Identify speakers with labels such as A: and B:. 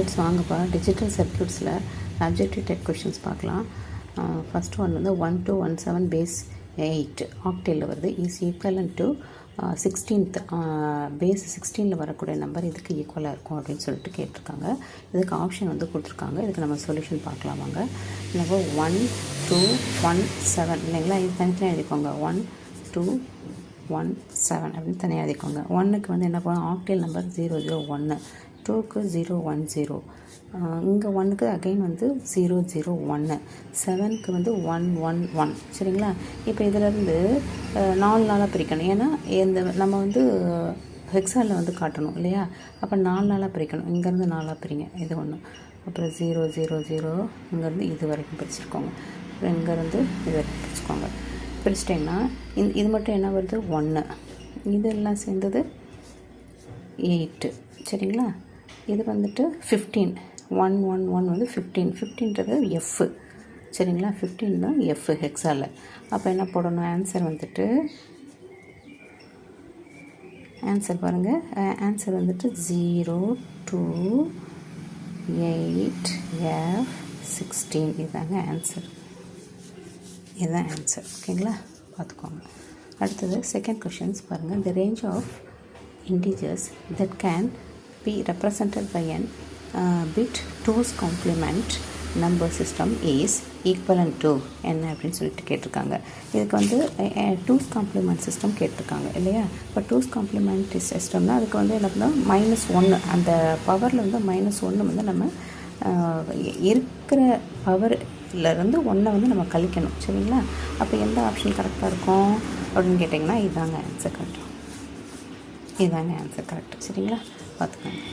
A: Rights வாங்கப்பா. Digital சர்க்யூட்ஸில் objective type questions பார்க்கலாம். ஃபஸ்ட் ஒன் வந்து 1217 பேஸ் 8 ஆக்டேலில் வருது. Is equivalent to 16th base 16ல் வரக்கூடிய நம்பர் இதுக்கு ஈக்குவலாக இருக்கும் அப்படின்னு சொல்லிட்டு கேட்டிருக்காங்க. இதுக்கு ஆப்ஷன் வந்து கொடுத்துருக்காங்க. இதுக்கு நம்ம சொல்யூஷன் பார்க்கலாம் வாங்க. இப்போ 1 2 1 7 இல்லைங்களா, இது தனித்தனியாக எழுதிக்கோங்க. 1 2 1 7 அப்படின்னு தனியாக எழுதிக்கோங்க. 1க்கு வந்து என்ன பண்ணுவோம், ஆக்டேல் நம்பர் 001, 2க்கு 010, இங்கே 1க்கு அகெயின் வந்து 001, 7க்கு வந்து 111. சரிங்களா? இப்போ இதிலேருந்து 4 நாளாக பிரிக்கணும். ஏன்னா நம்ம வந்து ஹெக்ஸாலில் வந்து காட்டணும் இல்லையா? அப்போ 4 நாளாக பிரிக்கணும். இங்கேருந்து 4ஆக பிரிங்க. இது ஒன்று. அப்புறம் 000 இங்கேருந்து இது வரைக்கும் பிரிச்சுருக்கோங்க. அப்புறம் இங்கேருந்து இது வரைக்கும் பிரிச்சுக்கோங்க. பிரிச்சிட்டிங்கன்னா இது மட்டும் என்ன வருது, 1. இதெல்லாம் சேர்ந்தது 8. சரிங்களா? இது வந்துட்டு 15, 111 வந்து 15, 15ன்றது எஃப். சரிங்களா? 15 தான் எஃப் ஹெக்ஸாவில். அப்போ என்ன போடணும், ஆன்சர் வந்துட்டு ஆன்சர் பாருங்கள். ஆன்சர் வந்துட்டு 028F16. இதுதாங்க ஆன்சர். இதுதான் ஆன்சர். ஓகேங்களா? பார்த்துக்கோங்க. அடுத்தது செகண்ட் கொஷின்ஸ் பாருங்கள். The range of integers that can be represented by an bit 2's complement number system is equivalent to என்ன அப்படின்னு சொல்லிட்டு கேட்டிருக்காங்க. இதுக்கு வந்து 2's complement system கேட்டிருக்காங்க இல்லையா? இப்போ 2's complement சிஸ்டம்னா அதுக்கு வந்து என்ன பண்ணால் -1, அந்த பவரில் வந்து -1 வந்து நம்ம இருக்கிற பவர்லேருந்து 1 வந்து நம்ம கழிக்கணும். சரிங்களா? அப்போ எந்த ஆப்ஷன் கரெக்டாக இருக்கும் அப்படின்னு கேட்டிங்கன்னா இதுதாங்க ஆன்சர் கரெக்டாக. இதுதாங்க ஆன்சர் கரெக்ட். சரிங்களா? பார்த்துக்கோங்க.